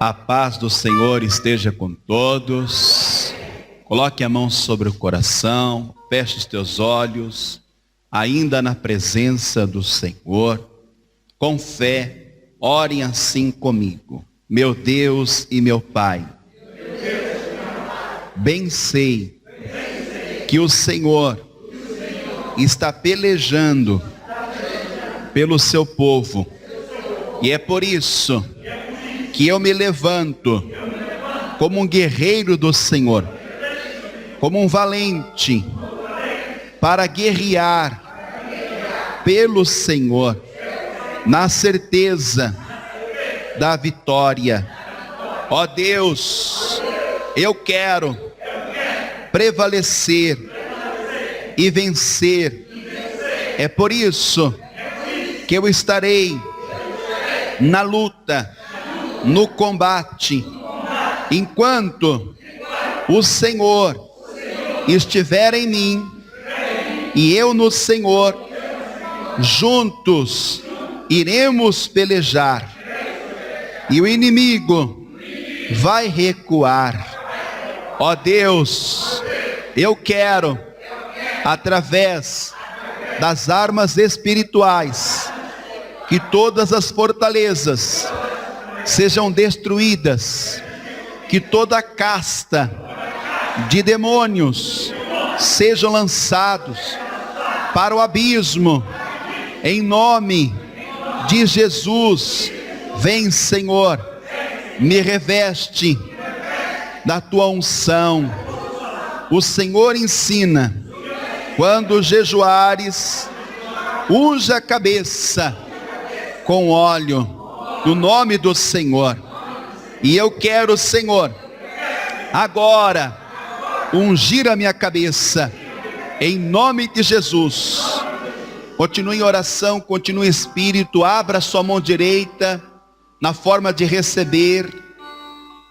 A paz do Senhor esteja com todos. Coloque a mão sobre o coração, feche os teus olhos, ainda na presença do Senhor. Com fé, orem assim comigo. Meu Deus e meu Pai, bem sei que o Senhor está pelejando pelo seu povo. E é por isso que eu me levanto como um guerreiro do Senhor, como um valente, para guerrear pelo Senhor, na certeza da vitória. Ó Deus, eu quero prevalecer e vencer. É por isso que eu estarei na luta, no combate, enquanto o Senhor estiver em mim e eu no Senhor, juntos iremos pelejar e o inimigo vai recuar. Ó Deus, eu quero, através das armas espirituais, que todas as fortalezas sejam destruídas, que toda casta de demônios sejam lançados para o abismo, em nome de Jesus. Vem, Senhor, me reveste da tua unção. O Senhor ensina: quando jejuares, unja a cabeça com óleo, no nome do Senhor. E eu quero, Senhor, agora ungir a minha cabeça, em nome de Jesus. Continue em oração, continue em espírito, abra sua mão direita, na forma de receber,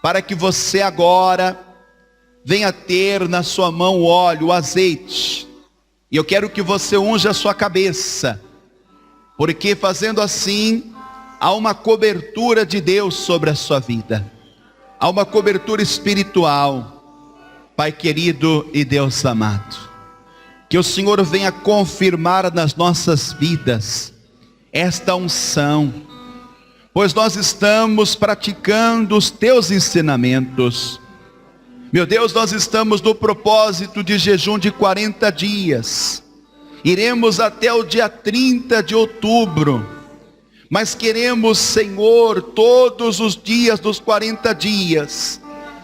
para que você agora venha ter na sua mão o óleo, o azeite. E eu quero que você unja a sua cabeça, porque fazendo assim, há uma cobertura de Deus sobre a sua vida. Há uma cobertura espiritual. Pai querido e Deus amado, que o Senhor venha confirmar nas nossas vidas esta unção, pois nós estamos praticando os teus ensinamentos. Meu Deus, nós estamos no propósito de jejum de 40 dias. Iremos até o dia 30 de outubro. Mas queremos, Senhor, todos os dias dos 40 dias,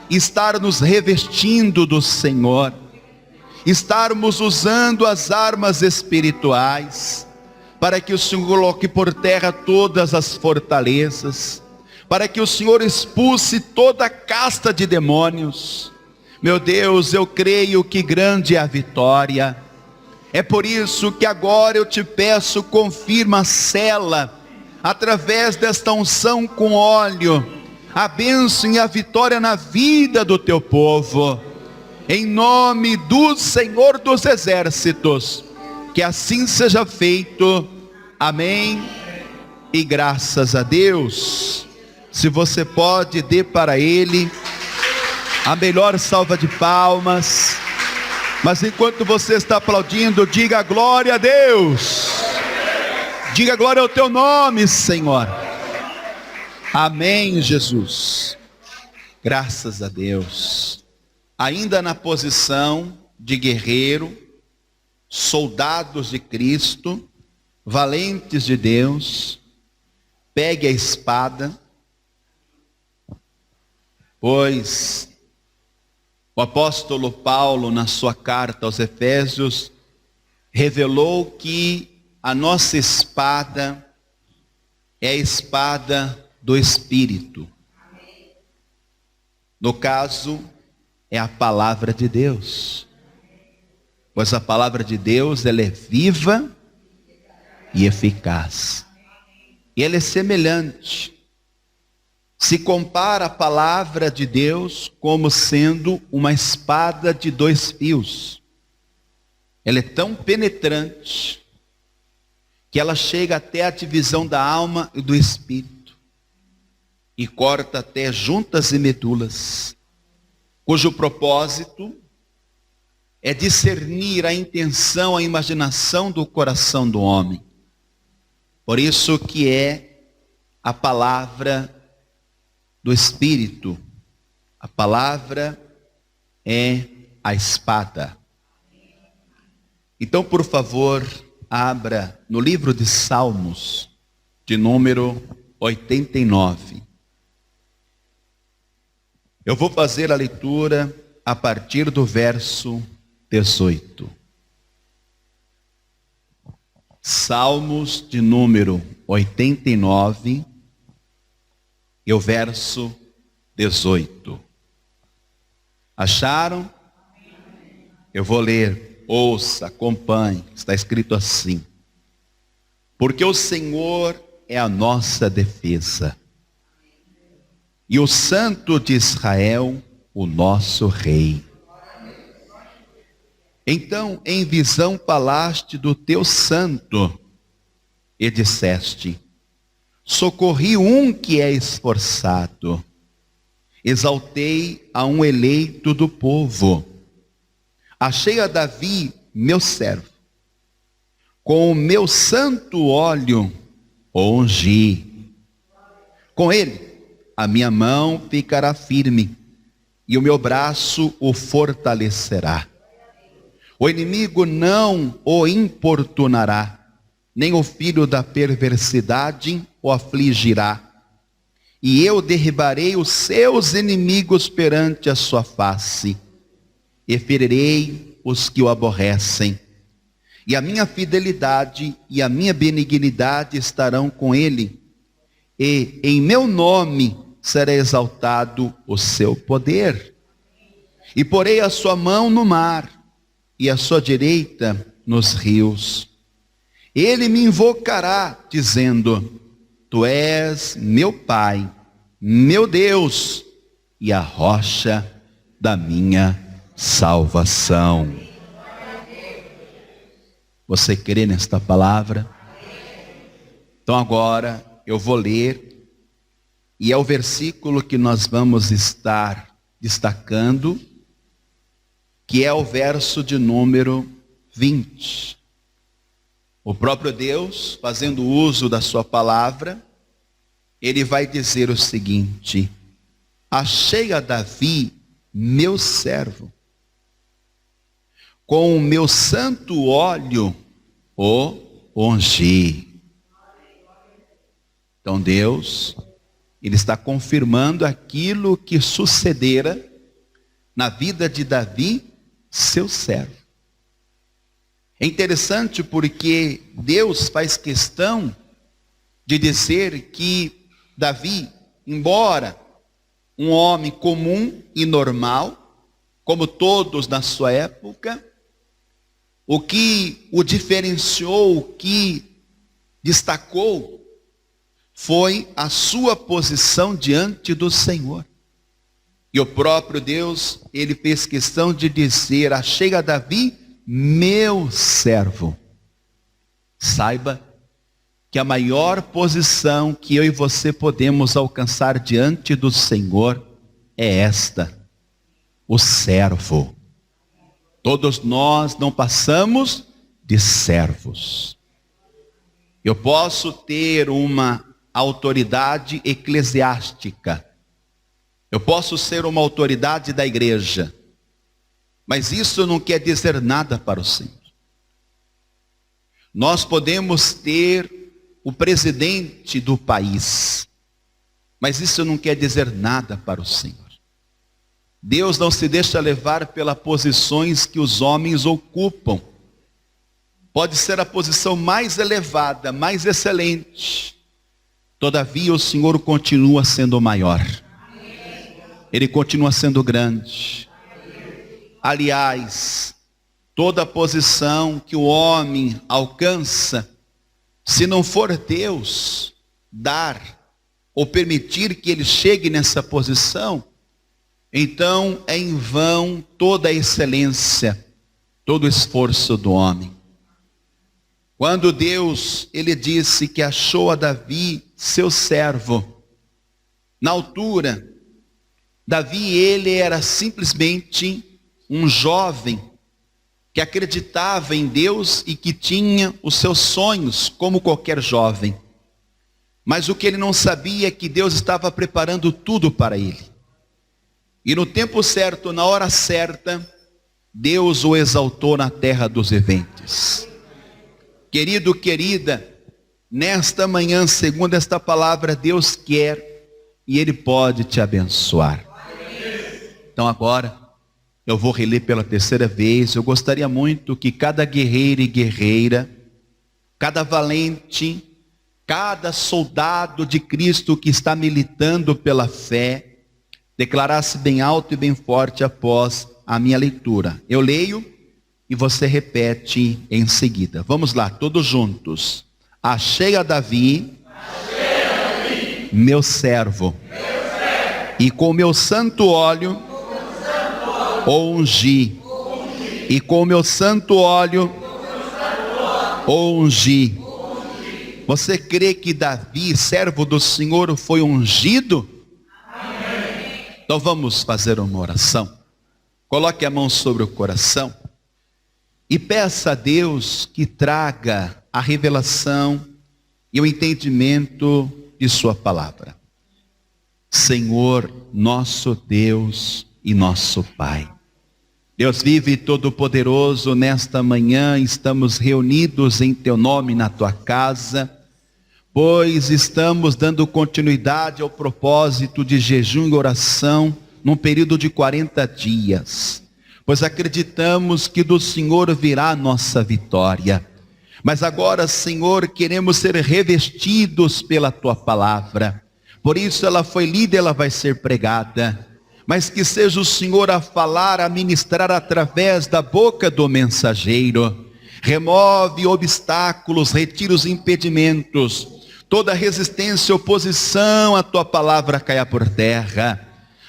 estar nos revestindo do Senhor, estarmos usando as armas espirituais, para que o Senhor coloque por terra todas as fortalezas, para que o Senhor expulse toda a casta de demônios. Meu Deus, eu creio que grande é a vitória. É por isso que agora eu te peço, confirma, sela, através desta unção com óleo, a bênção e a vitória na vida do teu povo, em nome do Senhor dos Exércitos. Que assim seja feito. Amém e graças a Deus. Se você pode, dê para Ele a melhor salva de palmas. Mas enquanto você está aplaudindo, diga glória a Deus. Diga glória ao teu nome, Senhor. Amém, Jesus. Graças a Deus. Ainda na posição de guerreiro, soldados de Cristo, valentes de Deus, pegue a espada, pois o apóstolo Paulo, na sua carta aos Efésios, revelou que a nossa espada é a espada do Espírito. No caso, é a palavra de Deus. Pois a palavra de Deus, ela é viva e eficaz. E ela é semelhante. Se compara a palavra de Deus como sendo uma espada de 2 fios. Ela é tão penetrante que ela chega até a divisão da alma e do espírito. e corta até juntas e medulas, cujo propósito é discernir a intenção, a imaginação do coração do homem. Por isso que é a palavra do Espírito. A palavra é a espada. Então, por favor, abra no livro de Salmos, de número 89. Eu vou fazer a leitura a partir do verso 18. Salmos de número 89 e o verso 18. Acharam? Eu vou ler, ouça, acompanhe. Está escrito assim: porque o Senhor é a nossa defesa, e o Santo de Israel, o nosso Rei. Então, em visão falaste do teu santo, e disseste: socorri um que é esforçado, exaltei a um eleito do povo, achei a Davi, meu servo, com o meu santo óleo o ungi. Com ele a minha mão ficará firme, e o meu braço o fortalecerá. O inimigo não o importunará, nem o filho da perversidade o afligirá. E eu derribarei os seus inimigos perante a sua face, e ferirei os que o aborrecem. E a minha fidelidade e a minha benignidade estarão com ele, e em meu nome será exaltado o seu poder. E porei a sua mão no mar, e a sua direita nos rios. Ele me invocará, dizendo: tu és meu Pai, meu Deus, e a rocha da minha salvação. Você crê nesta palavra? Então agora eu vou ler, e é o versículo que nós vamos estar destacando, que é o verso de número 20. O próprio Deus, fazendo uso da sua palavra, ele vai dizer o seguinte: achei a Davi, meu servo, com o meu santo óleo o ungi. Então Deus, ele está confirmando aquilo que sucedera na vida de Davi, seu servo. É interessante porque Deus faz questão de dizer que Davi, embora um homem comum e normal, como todos na sua época, o que o diferenciou, o que destacou, foi a sua posição diante do Senhor. E o próprio Deus, ele fez questão de dizer: achei a Davi, meu servo. Saiba que a maior posição que eu e você podemos alcançar diante do Senhor é esta: o servo. Todos nós não passamos de servos. Eu posso ter uma autoridade eclesiástica, eu posso ser uma autoridade da igreja, mas isso não quer dizer nada para o Senhor. Nós podemos ter o presidente do país, mas isso não quer dizer nada para o Senhor. Deus não se deixa levar pelas posições que os homens ocupam. Pode ser a posição mais elevada, mais excelente, todavia o Senhor continua sendo maior. Ele continua sendo grande. Aliás, toda posição que o homem alcança, se não for Deus dar ou permitir que ele chegue nessa posição, então é em vão toda a excelência, todo o esforço do homem. Quando Deus, ele disse que achou a Davi, seu servo, Na altura, Davi, ele era simplesmente um jovem que acreditava em Deus e que tinha os seus sonhos, como qualquer jovem. Mas o que ele não sabia é que Deus estava preparando tudo para ele. E no tempo certo, na hora certa, Deus o exaltou na terra dos eventos. Querido, querida, nesta manhã, segundo esta palavra, Deus quer e Ele pode te abençoar. Então agora, eu vou reler pela terceira vez. Eu gostaria muito que cada guerreiro e guerreira, cada valente, cada soldado de Cristo que está militando pela fé, declarasse bem alto e bem forte após a minha leitura. Eu leio e você repete em seguida. Vamos lá, todos juntos. Achei a Davi, meu servo, e com meu santo óleo o ungi, e com meu santo óleo o ungi. Você crê que Davi, servo do Senhor, foi ungido? Amém. Então vamos fazer uma oração. Coloque a mão sobre o coração e peça a Deus que traga a revelação e o entendimento de sua palavra. Senhor, nosso Deus e nosso Pai. Deus vive e todo-poderoso, nesta manhã estamos reunidos em teu nome na tua casa, pois estamos dando continuidade ao propósito de jejum e oração num período de 40 dias, pois acreditamos que do Senhor virá a nossa vitória. Mas agora, Senhor, queremos ser revestidos pela tua palavra, por isso ela foi lida, ela vai ser pregada, mas que seja o Senhor a falar, a ministrar através da boca do mensageiro. Remove obstáculos, retira os impedimentos, toda resistência, oposição à tua palavra caia por terra.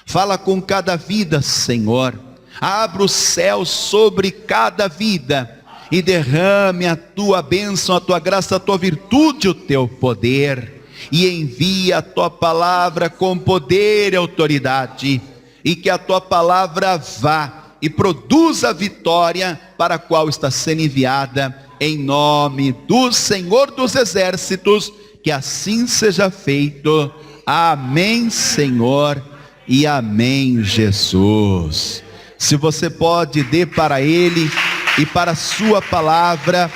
Fala com cada vida, Senhor. Abra o céu sobre cada vida e derrame a tua bênção, a tua graça, a tua virtude, o teu poder. E envia a tua palavra com poder e autoridade. E que a tua palavra vá e produza a vitória para a qual está sendo enviada, em nome do Senhor dos Exércitos, que assim seja feito. Amém, Senhor, e amém, Jesus. Se você pode, dê para Ele e para a sua palavra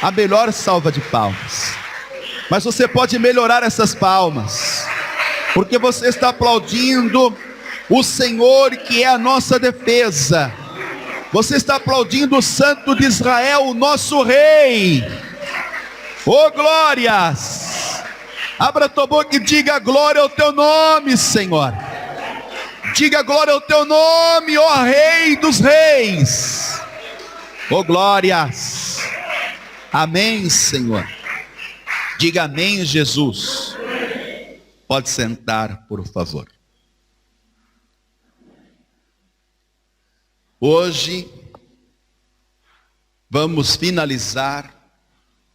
a melhor salva de palmas. Mas você pode melhorar essas palmas, porque você está aplaudindo o Senhor, que é a nossa defesa. Você está aplaudindo o Santo de Israel, o nosso Rei. Oh, glórias! Abra tua boca e diga glória ao teu nome, Senhor. Diga glória ao teu nome, ó Rei dos Reis. Oh, glórias! Amém, Senhor. Diga amém, Jesus. Pode sentar, por favor. Hoje vamos finalizar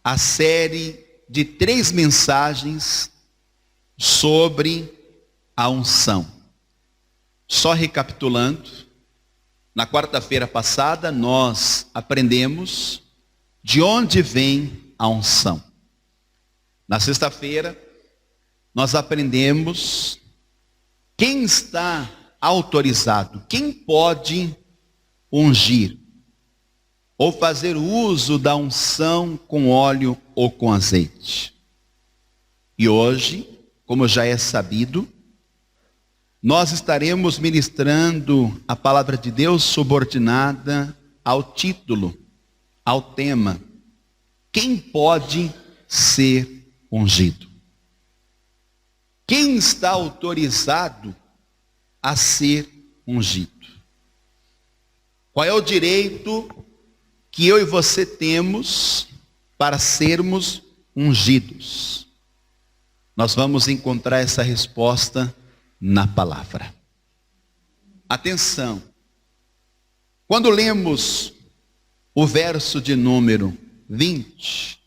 a série de 3 mensagens sobre a unção. Só recapitulando, na quarta-feira passada nós aprendemos de onde vem a unção. Na sexta-feira nós aprendemos quem está autorizado, quem pode ungir, ou fazer uso da unção com óleo ou com azeite. E hoje, como já é sabido, nós estaremos ministrando a palavra de Deus subordinada ao título, ao tema: quem pode ser ungido? Quem está autorizado a ser ungido? Qual é o direito que eu e você temos para sermos ungidos? Nós vamos encontrar essa resposta na palavra. Atenção. Quando lemos o verso de número 20,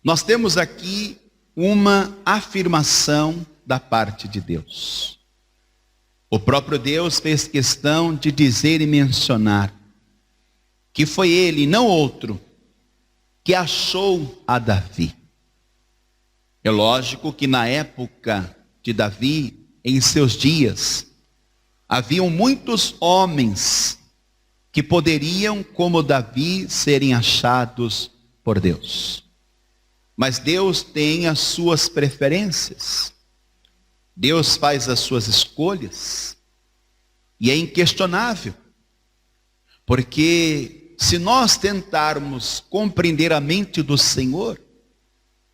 nós temos aqui uma afirmação da parte de Deus. O próprio Deus fez questão de dizer e mencionar que foi ele, e não outro, que achou a Davi. É lógico que na época de Davi, em seus dias, haviam muitos homens que poderiam, como Davi, serem achados por Deus. Mas Deus tem as suas preferências. Deus faz as suas escolhas. E é inquestionável. Porque se nós tentarmos compreender a mente do Senhor,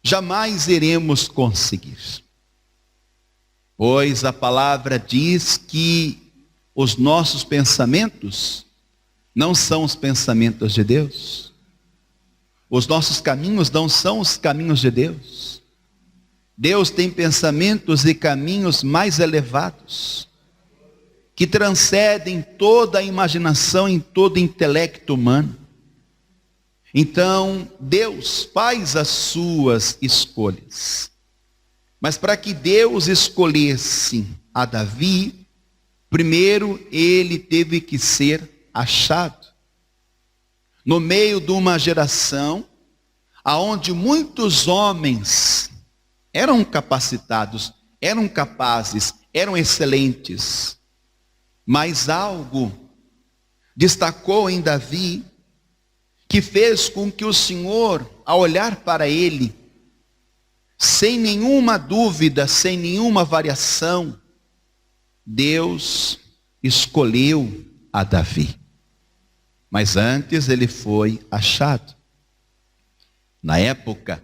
jamais iremos conseguir. Pois a palavra diz que os nossos pensamentos não são os pensamentos de Deus. Os nossos caminhos não são os caminhos de Deus. Deus tem pensamentos e caminhos mais elevados, que transcendem toda a imaginação e todo o intelecto humano. Então, Deus faz as suas escolhas. Mas para que Deus escolhesse a Davi, primeiro ele teve que ser achado. No meio de uma geração onde muitos homens eram capacitados, eram capazes, eram excelentes, mas algo destacou em Davi, que fez com que o Senhor, ao olhar para ele, sem nenhuma dúvida, sem nenhuma variação, Deus escolheu a Davi. Mas antes ele foi achado. Na época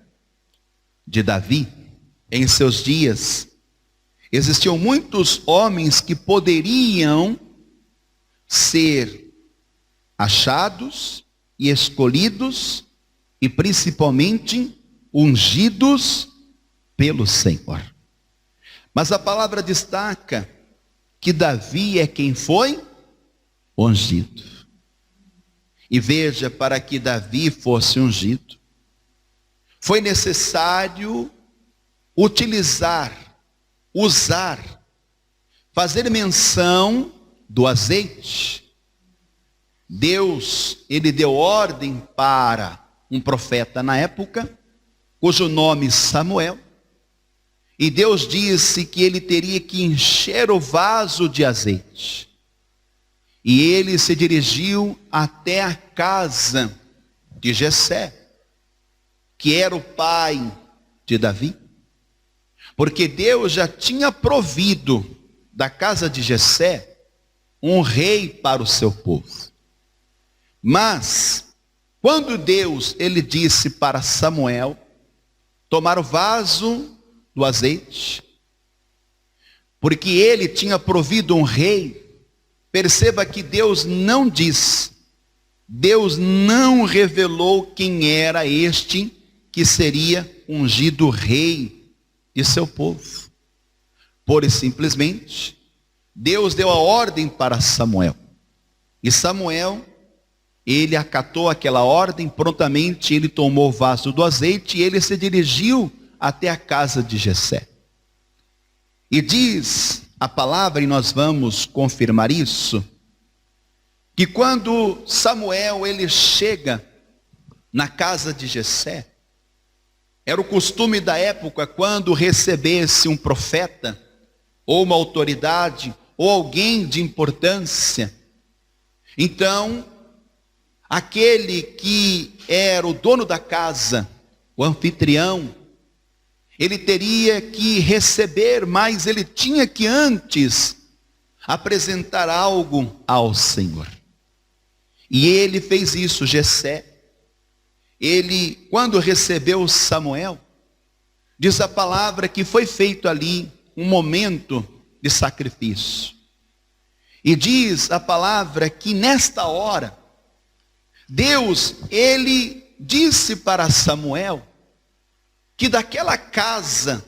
de Davi, em seus dias, existiam muitos homens que poderiam ser achados e escolhidos e principalmente ungidos pelo Senhor. Mas a palavra destaca que Davi é quem foi ungido. E veja, para que Davi fosse ungido, foi necessário usar, fazer menção do azeite. Deus, ele deu ordem para um profeta na época, cujo nome Samuel, e Deus disse que ele teria que encher o vaso de azeite. E ele se dirigiu até a casa de Jessé, que era o pai de Davi, porque Deus já tinha provido da casa de Jessé um rei para o seu povo. Mas quando Deus ele disse para Samuel tomar o vaso do azeite, porque ele tinha provido um rei, perceba que Deus não disse, Deus não revelou quem era este que seria ungido rei de seu povo. Pura e simplesmente, Deus deu a ordem para Samuel. E Samuel, ele acatou aquela ordem, prontamente ele tomou o vaso do azeite e ele se dirigiu até a casa de Jessé. E diz a palavra, e nós vamos confirmar isso, que quando Samuel ele chega na casa de Jessé, era o costume da época, quando recebesse um profeta, ou uma autoridade, ou alguém de importância, então, aquele que era o dono da casa, o anfitrião, ele teria que receber, mas ele tinha que antes apresentar algo ao Senhor. E ele fez isso, Jessé. Ele, quando recebeu Samuel, diz a palavra que foi feito ali um momento de sacrifício. E diz a palavra que nesta hora, Deus, ele disse para Samuel, que daquela casa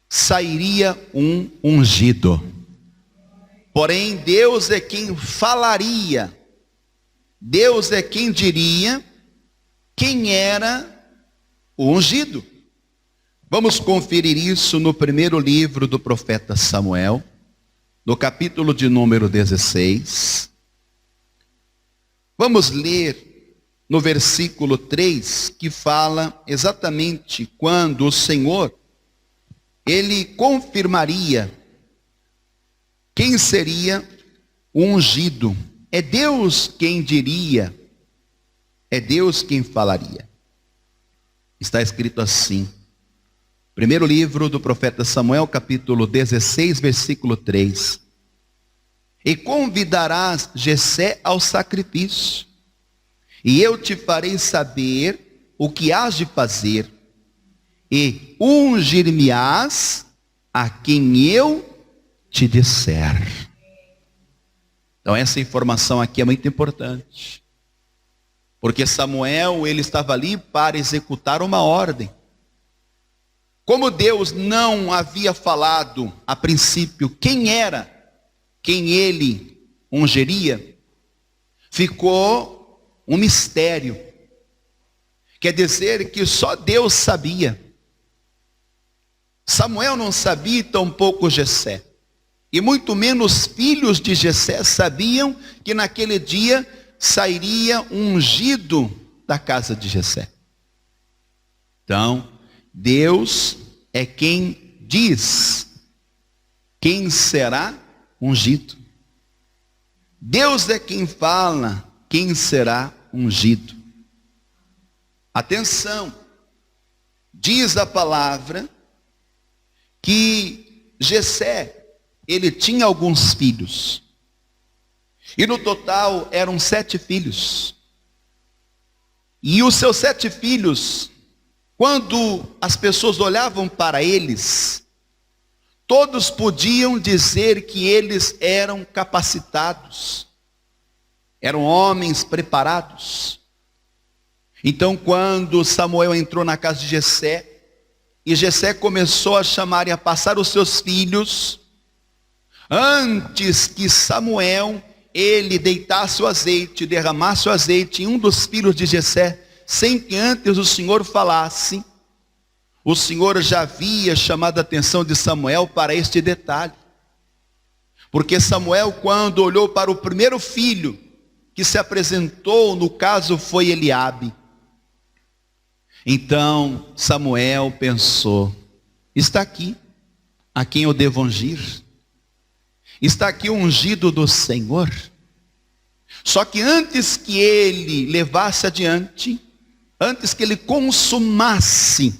sairia um ungido. Porém, Deus é quem falaria, Deus é quem diria quem era o ungido. Vamos conferir isso no primeiro livro do profeta Samuel, no capítulo de número 16. Vamos ler no versículo 3, que fala exatamente quando o Senhor, ele confirmaria quem seria o ungido. É Deus quem diria, é Deus quem falaria. Está escrito assim, primeiro livro do profeta Samuel, capítulo 16, versículo 3. E convidarás Jessé ao sacrifício, e eu te farei saber o que hás de fazer, e ungir-me-ás a quem eu te disser. Então essa informação aqui é muito importante, porque Samuel, ele estava ali para executar uma ordem. Como Deus não havia falado a princípio quem era, quem ele ungiria, ficou um mistério. Quer dizer que só Deus sabia. Samuel não sabia, e tampouco Jessé. E muito menos os filhos de Jessé sabiam que naquele dia sairia um ungido da casa de Jessé. Então, Deus é quem diz quem será ungido. Deus é quem fala quem será ungido. Atenção, diz a palavra que Jessé, ele tinha alguns filhos. E no total eram 7 filhos. E os seus 7 filhos, quando as pessoas olhavam para eles, todos podiam dizer que eles eram capacitados, eram homens preparados. Então quando Samuel entrou na casa de Jessé, e Jessé começou a chamar e a passar os seus filhos, antes que Samuel, ele deitasse o azeite, derramasse o azeite em um dos filhos de Jessé, sem que antes o Senhor falasse, o Senhor já havia chamado a atenção de Samuel para este detalhe. Porque Samuel, quando olhou para o primeiro filho que se apresentou, no caso foi Eliabe. Então Samuel pensou, está aqui a quem eu devo ungir. Está aqui o ungido do Senhor. Só que antes que ele levasse adiante, antes que ele consumasse,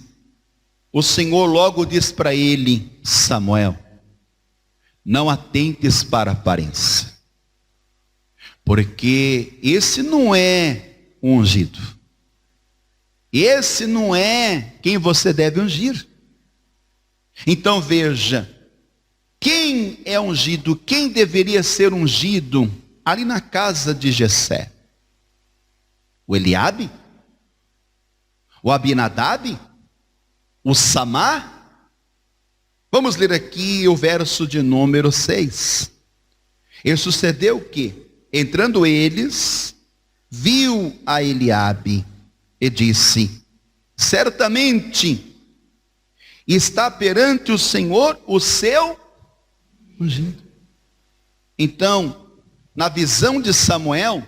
o Senhor logo diz para ele, Samuel, não atentes para a aparência, porque esse não é o ungido. Esse não é quem você deve ungir. Então veja, quem é ungido, quem deveria ser ungido ali na casa de Jessé? O Eliabe? O Abinadab? O Samar? Vamos ler aqui o verso de número 6. E sucedeu que, entrando eles, viu a Eliabe e disse, certamente está perante o Senhor o seu ungido. Então, na visão de Samuel,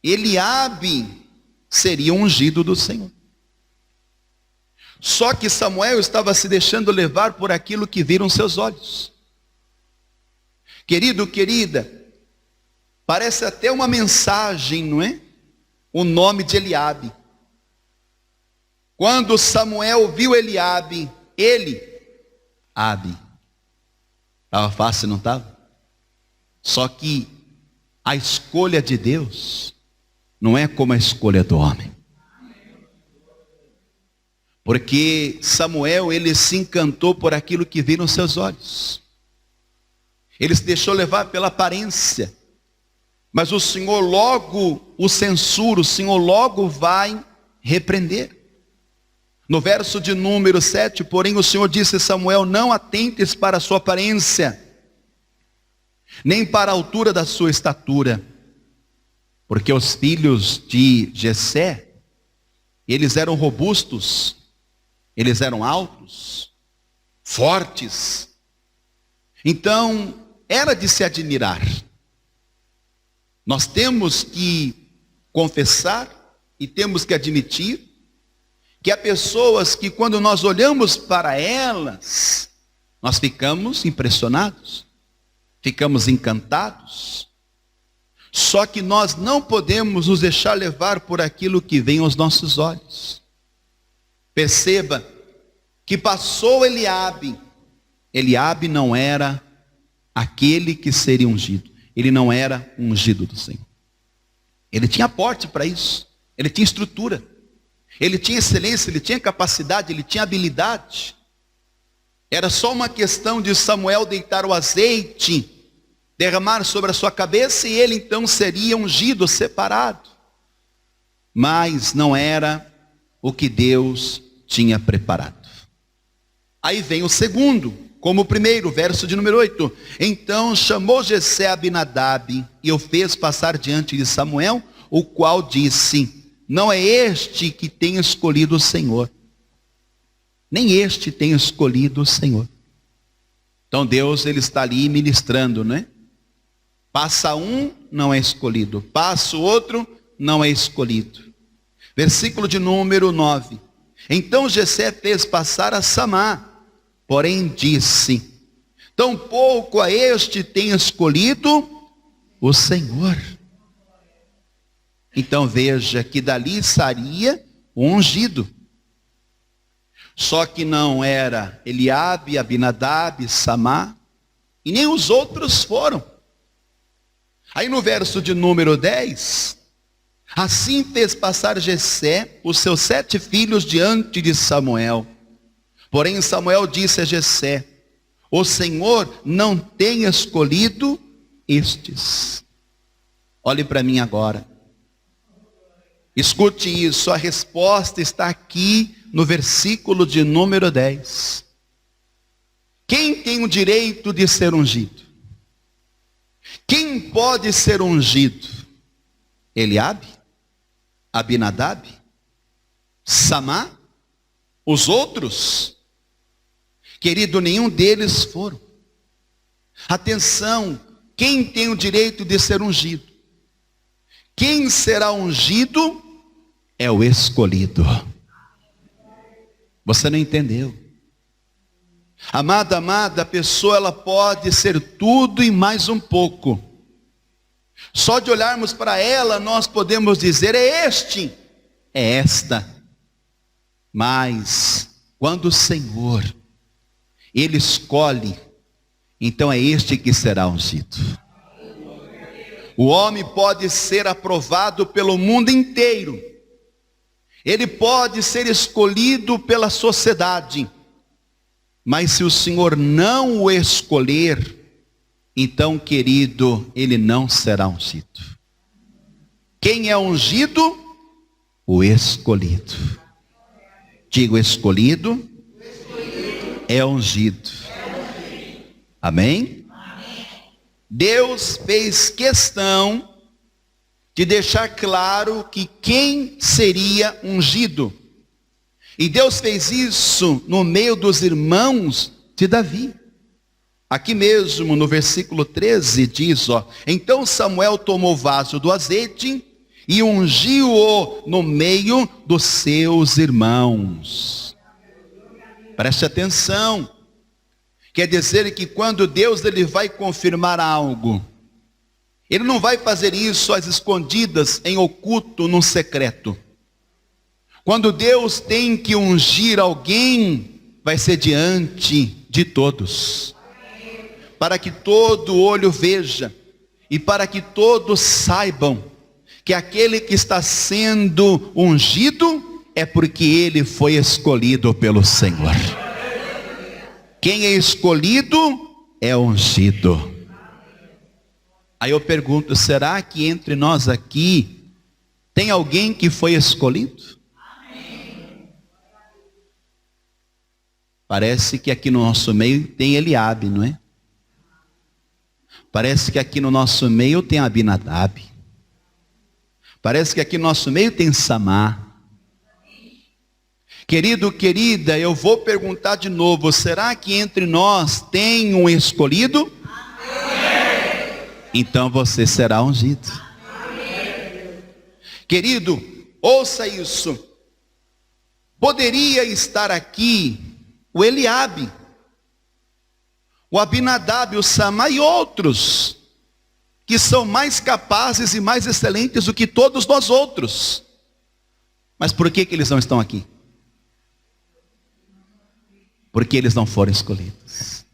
Eliabe seria ungido do Senhor. Só que Samuel estava se deixando levar por aquilo que viram seus olhos. Querido, querida, parece até uma mensagem, não é? O nome de Eliabe. Quando Samuel viu Eliabe, Abi. Estava fácil, não estava? Só que a escolha de Deus não é como a escolha do homem. Porque Samuel, ele se encantou por aquilo que viram seus olhos. Ele se deixou levar pela aparência. Mas o Senhor logo o censura, o Senhor logo vai repreender. No verso de número 7, porém o Senhor disse a Samuel, não atentes para a sua aparência, nem para a altura da sua estatura. Porque os filhos de Jessé, eles eram robustos, Eles eram altos, fortes. Então, era de se admirar. Nós temos que confessar e temos que admitir que há pessoas que, quando nós olhamos para elas, nós ficamos impressionados, ficamos encantados. Só que nós não podemos nos deixar levar por aquilo que vem aos nossos olhos. Perceba que passou Eliabe. Eliabe não era aquele que seria ungido. Ele não era ungido do Senhor. Ele tinha porte para isso. Ele tinha estrutura. Ele tinha excelência, ele tinha capacidade, ele tinha habilidade. Era só uma questão de Samuel deitar o azeite, derramar sobre a sua cabeça e ele então seria ungido, separado. Mas não era o que Deus tinha preparado. Aí vem o segundo, como o primeiro, verso de número 8. Então chamou Jessé Abinadab e o fez passar diante de Samuel, o qual disse: não é este que tem escolhido o Senhor, nem este tem escolhido o Senhor. Então Deus, ele está ali ministrando, né? Passa um, não é escolhido. Passa o outro, não é escolhido. Versículo de número 9. Então Jessé fez passar a Samá, porém disse: tampouco a este tem escolhido o Senhor. Então veja que dali sairia o ungido. Só que não era Eliabe, Abinadab, Samá, e nem os outros foram. Aí no verso de número 10, assim fez passar Jessé os seus 7 filhos diante de Samuel. Porém Samuel disse a Jessé: o Senhor não tem escolhido estes. Olhe para mim agora. Escute isso, a resposta está aqui no versículo de número 10. Quem tem o direito de ser ungido? Quem pode ser ungido? Eliabe? Abinadab? Samá? Os outros? Querido, nenhum deles foram. Atenção, quem tem o direito de ser ungido? Quem será ungido é o escolhido. Você não entendeu? Amada, a pessoa ela pode ser tudo e mais um pouco. Só de olharmos para ela nós podemos dizer: é este, é esta. Mas quando o Senhor, Ele escolhe, então é este que será ungido. O homem pode ser aprovado pelo mundo inteiro. Ele pode ser escolhido pela sociedade. Mas se o Senhor não o escolher, então, querido, ele não será ungido. Quem é ungido? O escolhido. Digo, escolhido é ungido. Amém? Deus fez questão de deixar claro que quem seria ungido. E Deus fez isso no meio dos irmãos de Davi. Aqui mesmo no versículo 13 diz, então Samuel tomou o vaso do azeite e ungiu-o no meio dos seus irmãos. Preste atenção. Quer dizer que quando Deus ele vai confirmar algo, Ele não vai fazer isso às escondidas, em oculto, num secreto. Quando Deus tem que ungir alguém, vai ser diante de todos. Para que todo olho veja, e para que todos saibam, que aquele que está sendo ungido, é porque ele foi escolhido pelo Senhor. Quem é escolhido é ungido. Aí eu pergunto, será que entre nós aqui tem alguém que foi escolhido? Parece que aqui no nosso meio tem Eliabe, não é? Parece que aqui no nosso meio tem Abinadab. Parece que aqui no nosso meio tem Samá. Querido, querida, eu vou perguntar de novo, será que entre nós tem um escolhido? Amém. Então você será ungido. Amém. Querido, ouça isso. Poderia estar aqui o Eliabe, o Abinadab, o Samá e outros, que são mais capazes e mais excelentes do que todos nós outros. Mas por que eles não estão aqui? Porque eles não foram escolhidos.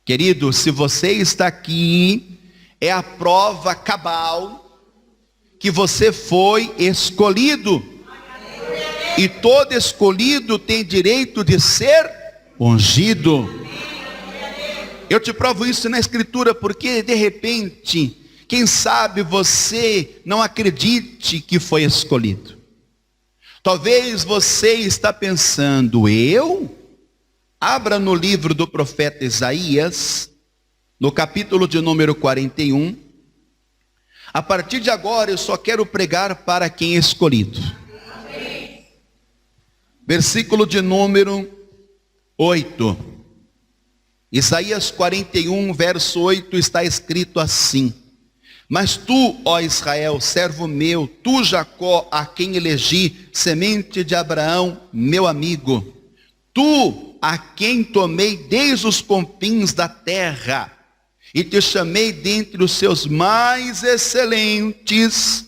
Querido, se você está aqui, é a prova cabal que você foi escolhido. E todo escolhido tem direito de ser ungido. Eu te provo isso na Escritura, porque de repente, quem sabe você não acredite que foi escolhido. Talvez você está pensando, eu? Abra no livro do profeta Isaías, no capítulo de número 41. A partir de agora eu só quero pregar para quem é escolhido. Amém. Versículo de número 8. Isaías 41, verso 8, está escrito assim: Mas tu, ó Israel, servo meu, tu Jacó, a quem elegi, semente de Abraão, meu amigo, tu, a quem tomei desde os confins da terra, e te chamei dentre os seus mais excelentes.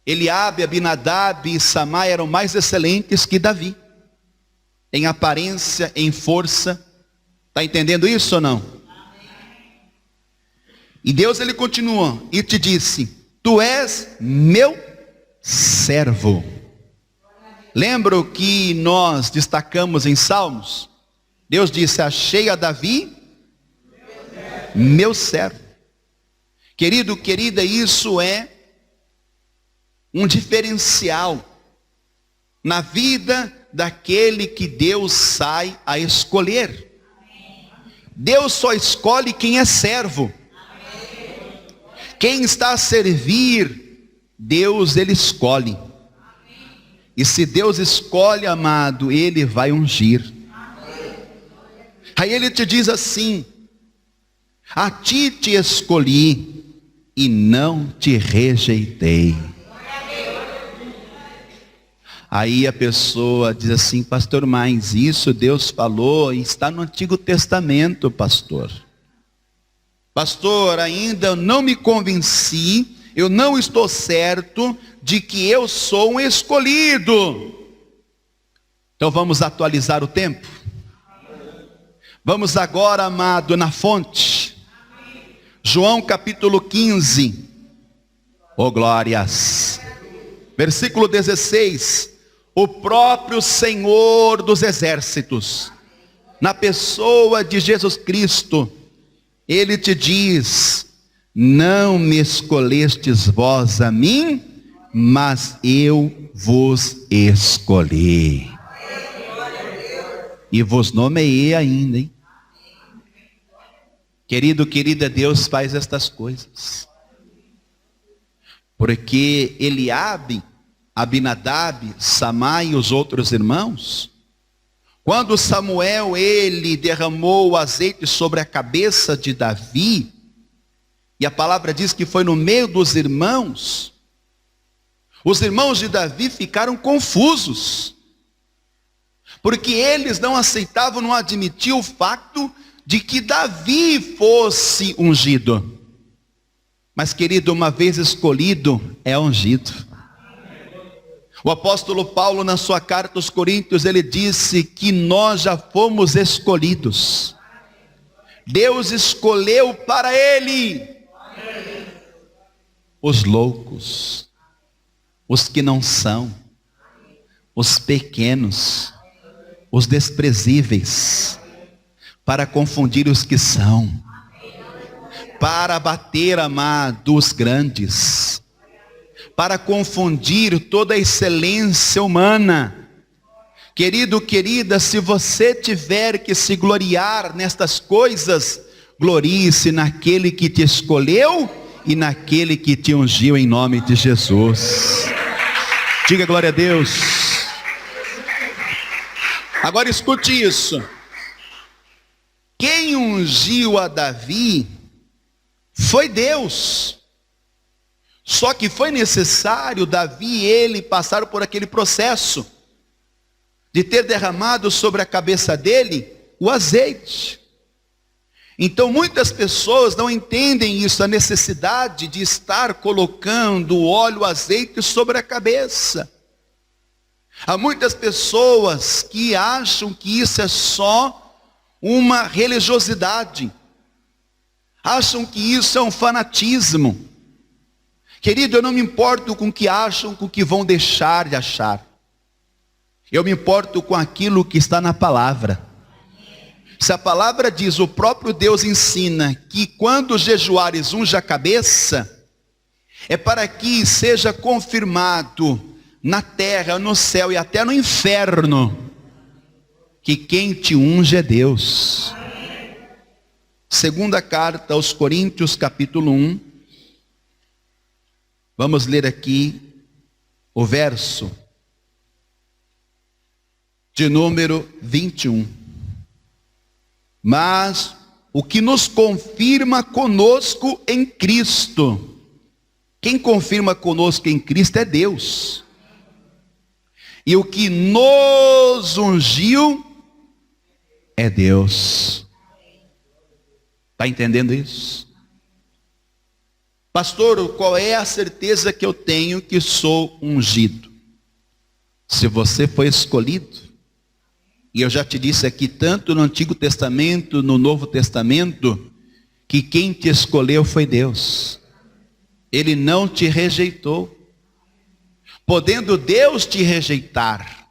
Eliabe, Abinadab e Samá eram mais excelentes que Davi, em aparência, em força. Está entendendo isso ou não? E Deus, ele continua e te disse: tu és meu servo. Lembra o que nós destacamos em Salmos? Deus disse: achei a Davi, meu servo. Querido, querida, isso é um diferencial na vida daquele que Deus sai a escolher. Deus só escolhe quem é servo. Quem está a servir, Deus, ele escolhe. E se Deus escolhe, amado, ele vai ungir. Aí ele te diz assim: a ti te escolhi e não te rejeitei. Aí a pessoa diz assim: pastor, mas isso Deus falou e está no Antigo Testamento, pastor. Pastor, ainda não me convenci, eu não estou certo de que eu sou um escolhido. Então vamos atualizar o tempo. Vamos agora, amado, na fonte. João capítulo 15. Oh glórias. Versículo 16. O próprio Senhor dos exércitos, na pessoa de Jesus Cristo, ele te diz: não me escolhestes vós a mim, mas eu vos escolhi. E vos nomeei ainda, hein? Querido, querida, Deus faz estas coisas. Porque Eliabe, Abinadab, Samá e os outros irmãos, quando Samuel, ele derramou o azeite sobre a cabeça de Davi, e a palavra diz que foi no meio dos irmãos, os irmãos de Davi ficaram confusos, porque eles não aceitavam, não admitiam o fato de que Davi fosse ungido. Mas, querido, uma vez escolhido, é ungido. O apóstolo Paulo, na sua carta aos Coríntios, ele disse que nós já fomos escolhidos. Deus escolheu para ele os loucos, os que não são, os pequenos, os desprezíveis, para confundir os que são, para abater, amado, os grandes, para confundir toda a excelência humana. Querido, querida, se você tiver que se gloriar nestas coisas, glorie-se naquele que te escolheu e naquele que te ungiu, em nome de Jesus. Diga glória a Deus. Agora escute isso. Quem ungiu a Davi foi Deus. Só que foi necessário Davi e ele passar por aquele processo de ter derramado sobre a cabeça dele o azeite. Então muitas pessoas não entendem isso, a necessidade de estar colocando o óleo, o azeite sobre a cabeça. Há muitas pessoas que acham que isso é só uma religiosidade. Acham que isso é um fanatismo. Querido, eu não me importo com o que acham, com o que vão deixar de achar. Eu me importo com aquilo que está na palavra. Se a palavra diz, o próprio Deus ensina que quando jejuares unja a cabeça, é para que seja confirmado na terra, no céu e até no inferno, que quem te unge é Deus. Segunda carta aos Coríntios, capítulo 1. Vamos ler aqui o verso de número 21. Mas o que nos confirma conosco em Cristo. Quem confirma conosco em Cristo é Deus. E o que nos ungiu é Deus. Está entendendo isso? Pastor, qual é a certeza que eu tenho que sou ungido? Se você foi escolhido, e eu já te disse aqui, tanto no Antigo Testamento, no Novo Testamento, que quem te escolheu foi Deus. Ele não te rejeitou. Podendo Deus te rejeitar,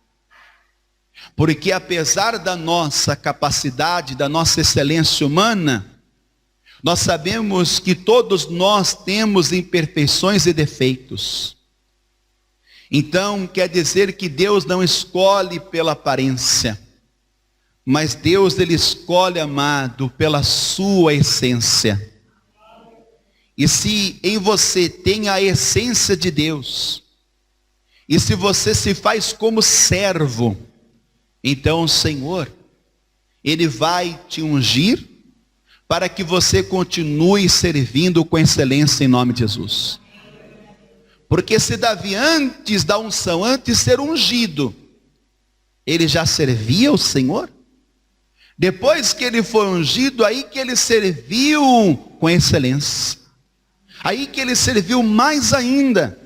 porque apesar da nossa capacidade, da nossa excelência humana, nós sabemos que todos nós temos imperfeições e defeitos. Então quer dizer que Deus não escolhe pela aparência, mas Deus ele escolhe, amado, pela sua essência. E se em você tem a essência de Deus, e se você se faz como servo, então o Senhor, Ele vai te ungir, para que você continue servindo com excelência em nome de Jesus. Porque se Davi antes da unção, antes de ser ungido, ele já servia o Senhor, depois que ele foi ungido, aí que ele serviu com excelência, aí que ele serviu mais ainda.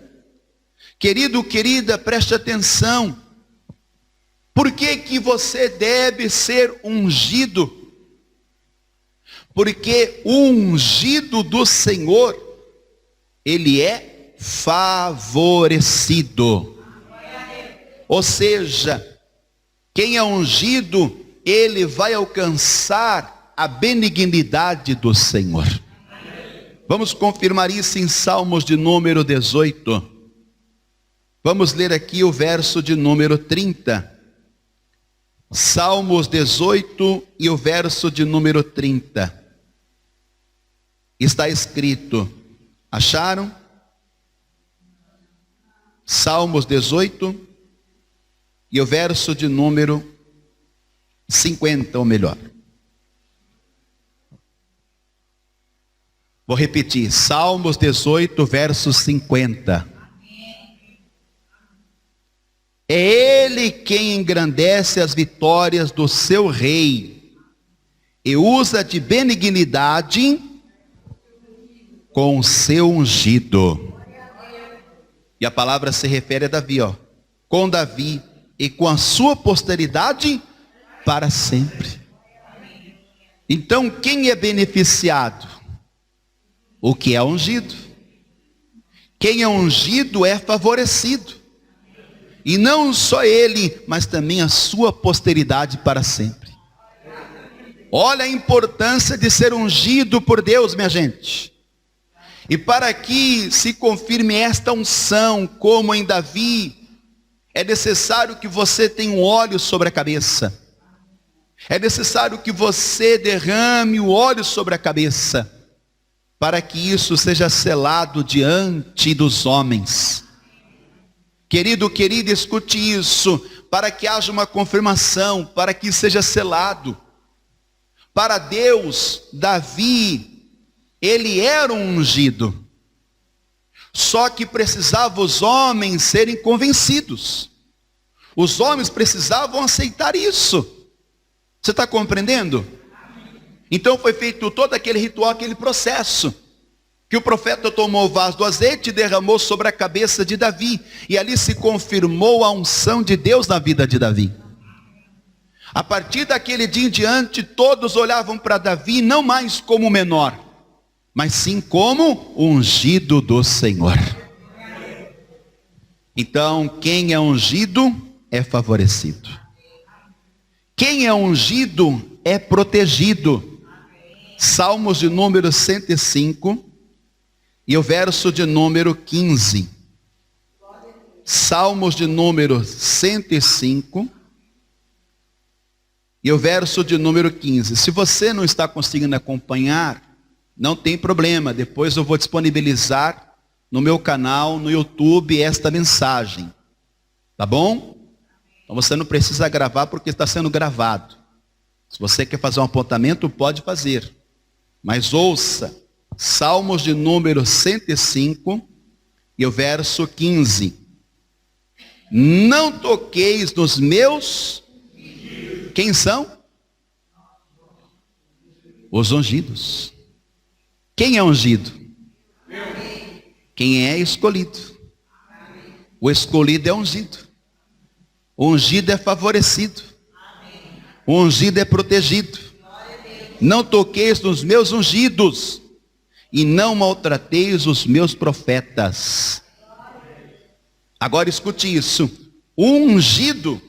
Querido, querida, preste atenção. Por que que você deve ser ungido? Porque o ungido do Senhor, ele é favorecido. Ou seja, quem é ungido, ele vai alcançar a benignidade do Senhor. Vamos confirmar isso em Salmos de número 18. Vamos ler aqui o verso de número 30. Salmos 18 e o verso de número 30. Está escrito, acharam? Salmos 18 e o verso de número 50, ou melhor. Vou repetir, Salmos 18, verso 50. É Ele quem engrandece as vitórias do seu rei e usa de benignidade com o seu ungido. E a palavra se refere a Davi, ó. Com Davi e com a sua posteridade para sempre. Então quem é beneficiado? O que é ungido. Quem é ungido é favorecido. E não só ele, mas também a sua posteridade para sempre. Olha a importância de ser ungido por Deus, minha gente. E para que se confirme esta unção, como em Davi, é necessário que você tenha um óleo sobre a cabeça. É necessário que você derrame o óleo sobre a cabeça, para que isso seja selado diante dos homens. Querido, querida, escute isso, para que haja uma confirmação, para que seja selado. Para Deus, Davi, ele era um ungido. Só que precisava os homens serem convencidos. Os homens precisavam aceitar isso. Você está compreendendo? Então foi feito todo aquele ritual, aquele processo. Que o profeta tomou o vaso do azeite e derramou sobre a cabeça de Davi. E ali se confirmou a unção de Deus na vida de Davi. A partir daquele dia em diante, todos olhavam para Davi não mais como menor, mas sim como ungido do Senhor. Então, quem é ungido é favorecido. Quem é ungido é protegido. Salmos de número 105 e o verso de número 15. Salmos de número 105 e o verso de número 15. Se você não está conseguindo acompanhar, não tem problema. Depois eu vou disponibilizar no meu canal, no YouTube, esta mensagem. Tá bom? Então você não precisa gravar porque está sendo gravado. Se você quer fazer um apontamento, pode fazer. Mas ouça, Salmos de número 105 e o verso 15. Não toqueis nos meus... Quem são? Os ungidos. Quem é ungido? Quem é escolhido. O escolhido é ungido. O ungido é favorecido. O ungido é protegido. Não toqueis nos meus ungidos e não maltrateis os meus profetas. Agora escute isso. O ungido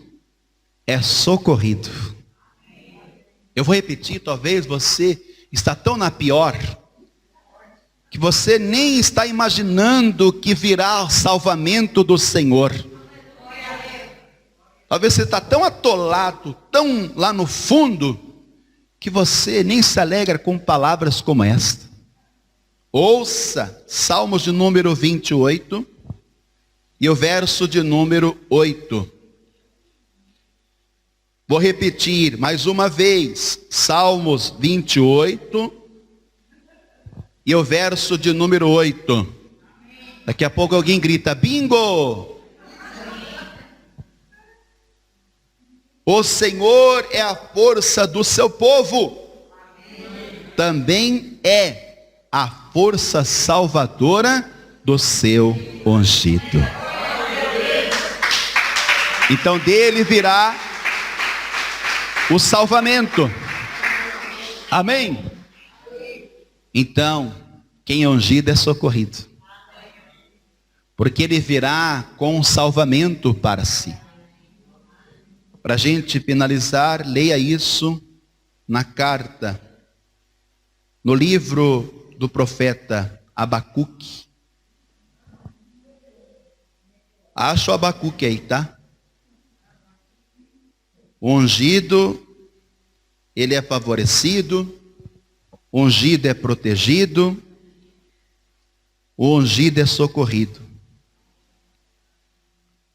é socorrido. Eu vou repetir, talvez você está tão na pior que você nem está imaginando que virá o salvamento do Senhor. Talvez você está tão atolado, tão lá no fundo, que você nem se alegra com palavras como esta. Ouça Salmos de número 28 e o verso de número 8. Vou repetir mais uma vez, Salmos 28 e o verso de número 8. Daqui a pouco alguém grita, bingo! O Senhor é a força do seu povo, também é a força salvadora do seu ungido. Então dele virá o salvamento. Amém? Então, quem é ungido é socorrido. Porque ele virá com um salvamento para si. Para a gente finalizar, leia isso na carta, no livro do profeta Abacuque. Acha o Abacuque aí, tá? O ungido, ele é favorecido, o ungido é protegido, o ungido é socorrido.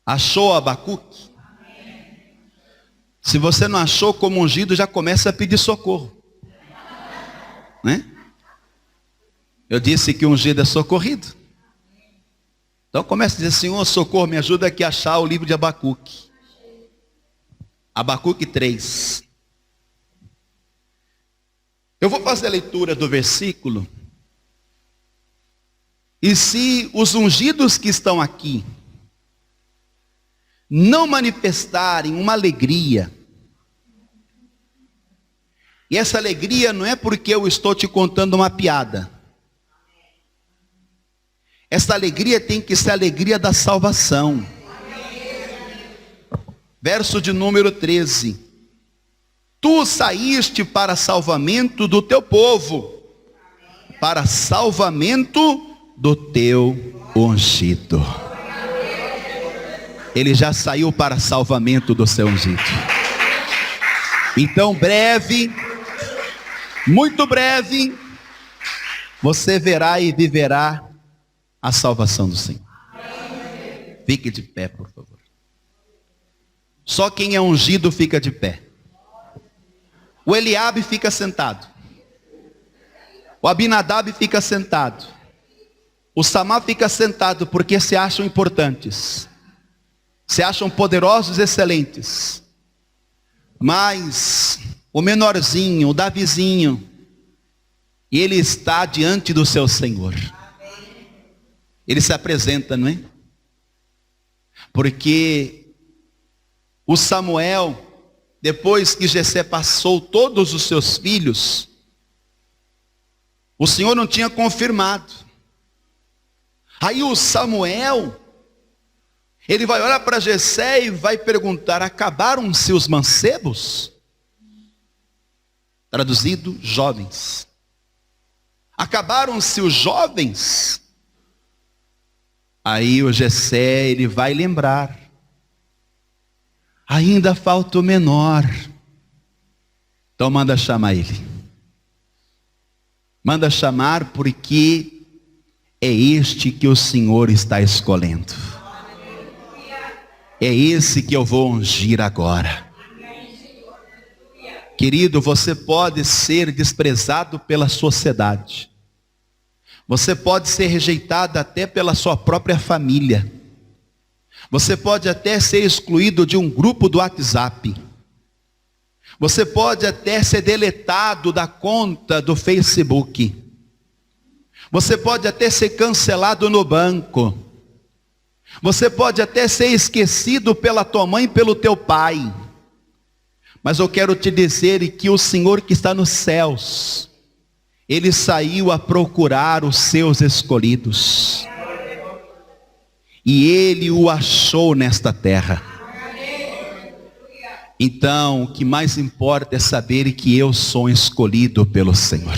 Achou Abacuque? Se você não achou como ungido, já começa a pedir socorro. Né? Eu disse que o ungido é socorrido. Então começa a dizer, Senhor, socorro, me ajuda aqui a achar o livro de Abacuque. Abacuque 3. Eu vou fazer a leitura do versículo. E se os ungidos que estão aqui não manifestarem uma alegria, e essa alegria não é porque eu estou te contando uma piada. Essa alegria tem que ser a alegria da salvação. Verso de número 13. Tu saíste para salvamento do teu povo, para salvamento do teu ungido. Ele já saiu para salvamento do seu ungido. Então breve, muito breve, você verá e viverá a salvação do Senhor. Fique de pé, por favor. Só quem é ungido fica de pé. O Eliabe fica sentado. O Abinadab fica sentado. O Samar fica sentado porque se acham importantes. Se acham poderosos e excelentes. Mas o menorzinho, o Davizinho, ele está diante do seu Senhor. Ele se apresenta, não é? Porque o Samuel, depois que Jessé passou todos os seus filhos, o Senhor não tinha confirmado. Aí o Samuel, ele vai olhar para Jessé e vai perguntar: acabaram-se os mancebos? Traduzido, jovens. Acabaram-se os jovens? Aí o Jessé, ele vai lembrar: ainda falta o menor. Então manda chamar ele. Manda chamar, porque é este que o Senhor está escolhendo. É esse que eu vou ungir agora. Querido, você pode ser desprezado pela sociedade. Você pode ser rejeitado até pela sua própria família. Você pode até ser excluído de um grupo do WhatsApp. Você pode até ser deletado da conta do Facebook. Você pode até ser cancelado no banco. Você pode até ser esquecido pela tua mãe e pelo teu pai. Mas eu quero te dizer que o Senhor que está nos céus, Ele saiu a procurar os seus escolhidos. E Ele o achou nesta terra. Então, o que mais importa é saber que eu sou escolhido pelo Senhor.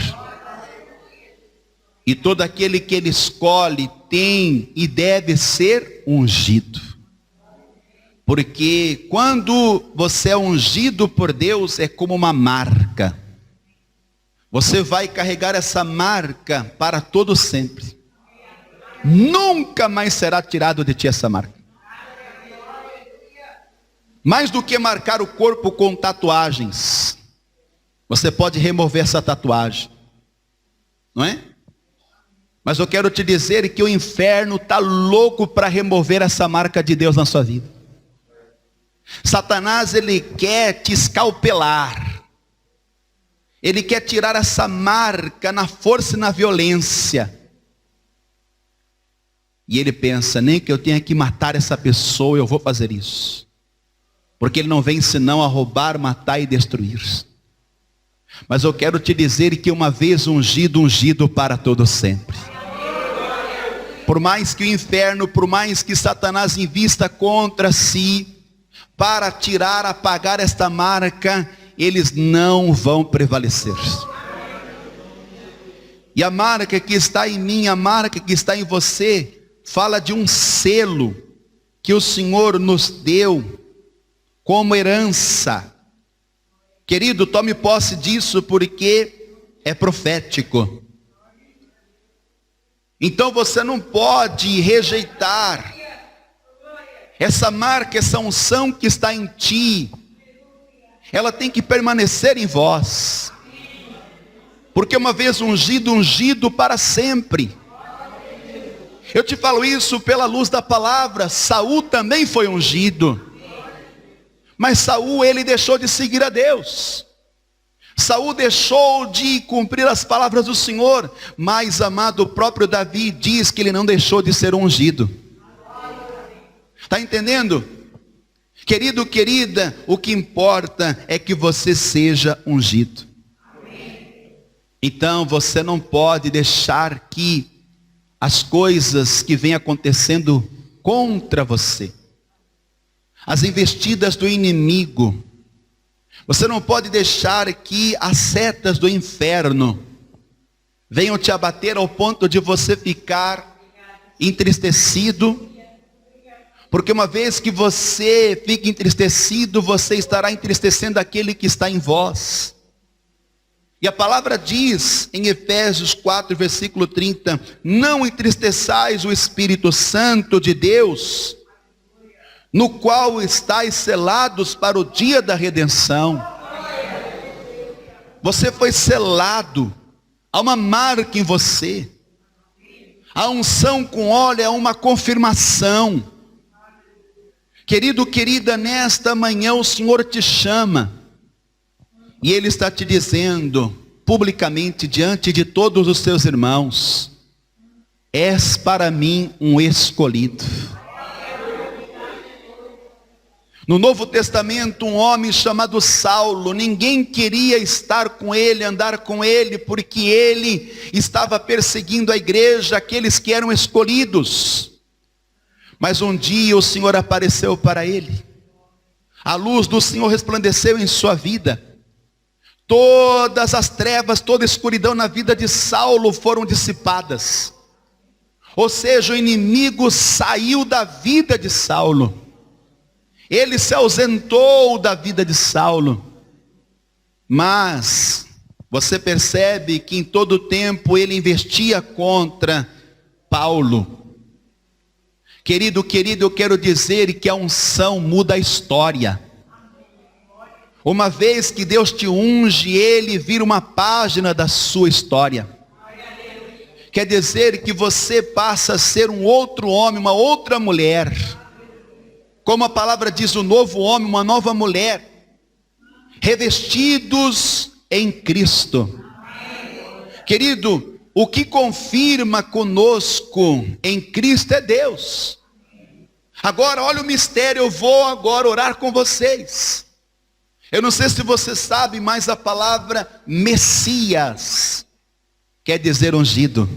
E todo aquele que Ele escolhe tem e deve ser ungido. Porque quando você é ungido por Deus, é como uma marca. Você vai carregar essa marca para todo sempre. Nunca mais será tirado de ti essa marca. Mais do que marcar o corpo com tatuagens, você pode remover essa tatuagem, não é? Mas eu quero te dizer que o inferno está louco para remover essa marca de Deus na sua vida. Satanás, ele quer te escalpelar. Ele quer tirar essa marca na força e na violência. E ele pensa: nem que eu tenha que matar essa pessoa, eu vou fazer isso. Porque ele não vem senão a roubar, matar e destruir. Mas eu quero te dizer que uma vez ungido, ungido para todo sempre. Por mais que o inferno, por mais que Satanás invista contra si, para tirar, apagar esta marca, eles não vão prevalecer. E a marca que está em mim, a marca que está em você, fala de um selo que o Senhor nos deu como herança. Querido, tome posse disso, porque é profético. Então você não pode rejeitar essa marca, essa unção que está em ti. Ela tem que permanecer em vós. Porque uma vez ungido, ungido para sempre. Eu te falo isso pela luz da palavra. Saul também foi ungido. Mas Saul, ele deixou de seguir a Deus. Saul deixou de cumprir as palavras do Senhor. Mas, amado, o próprio Davi diz que ele não deixou de ser ungido. Está entendendo? Querido, querida, o que importa é que você seja ungido. Então você não pode deixar que as coisas que vêm acontecendo contra você, as investidas do inimigo, você não pode deixar que as setas do inferno venham te abater ao ponto de você ficar entristecido. Porque uma vez que você fica entristecido, você estará entristecendo aquele que está em vós. E a palavra diz em Efésios 4, versículo 30, não entristeçais o Espírito Santo de Deus, no qual estáis selados para o dia da redenção. Você foi selado, há uma marca em você. A unção com óleo é uma confirmação. Querido, querida, nesta manhã o Senhor te chama. E Ele está te dizendo, publicamente, diante de todos os seus irmãos: és para mim um escolhido. No Novo Testamento, um homem chamado Saulo, ninguém queria estar com ele, andar com ele, porque ele estava perseguindo a igreja, aqueles que eram escolhidos. Mas um dia o Senhor apareceu para ele, a luz do Senhor resplandeceu em sua vida. Todas as trevas, toda a escuridão na vida de Saulo foram dissipadas. Ou seja, o inimigo saiu da vida de Saulo. Ele se ausentou da vida de Saulo. Mas você percebe que em todo tempo ele investia contra Paulo. Querido, eu quero dizer que a unção muda a história. Uma vez que Deus te unge, Ele vira uma página da sua história. Quer dizer que você passa a ser um outro homem, uma outra mulher. Como a palavra diz, um novo homem, uma nova mulher. Revestidos em Cristo. Querido, o que confirma conosco em Cristo é Deus. Agora, olha o mistério, eu vou agora orar com vocês. Eu não sei se você sabe, mas a palavra Messias quer dizer ungido.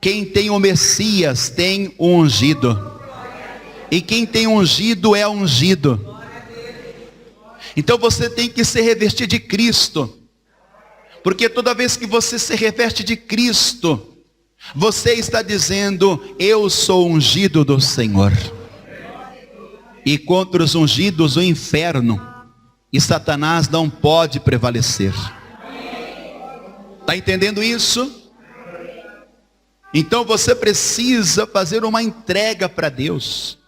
Quem tem o Messias tem o ungido. E quem tem ungido é ungido. Então você tem que se revestir de Cristo. Porque toda vez que você se reveste de Cristo, você está dizendo: eu sou ungido do Senhor. E contra os ungidos o inferno e Satanás não pode prevalecer. Está entendendo isso? Então você precisa fazer uma entrega para Deus.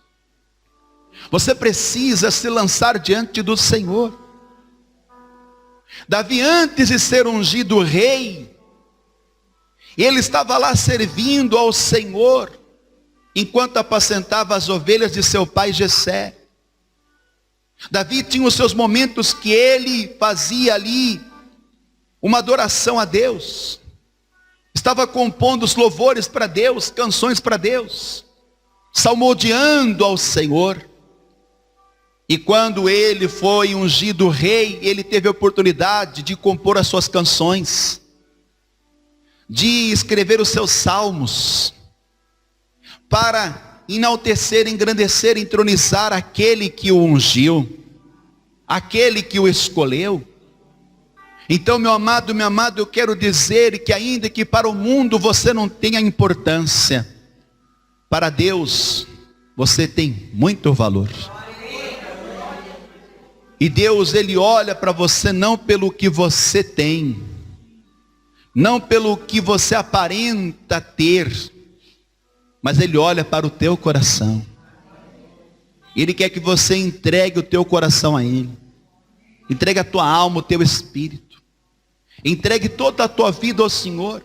Você precisa se lançar diante do Senhor. Davi, antes de ser ungido rei, ele estava lá servindo ao Senhor, enquanto apacentava as ovelhas de seu pai Jessé. Davi tinha os seus momentos que ele fazia ali uma adoração a Deus. Estava compondo os louvores para Deus, canções para Deus, salmodiando ao Senhor. E quando ele foi ungido rei, ele teve a oportunidade de compor as suas canções, de escrever os seus salmos, para enaltecer, engrandecer, entronizar aquele que o ungiu, aquele que o escolheu. Então, meu amado, eu quero dizer que ainda que para o mundo você não tenha importância, para Deus você tem muito valor. E Deus, Ele olha para você não pelo que você tem, não pelo que você aparenta ter, mas Ele olha para o teu coração. Ele quer que você entregue o teu coração a Ele. Entregue a tua alma, o teu espírito. Entregue toda a tua vida ao Senhor.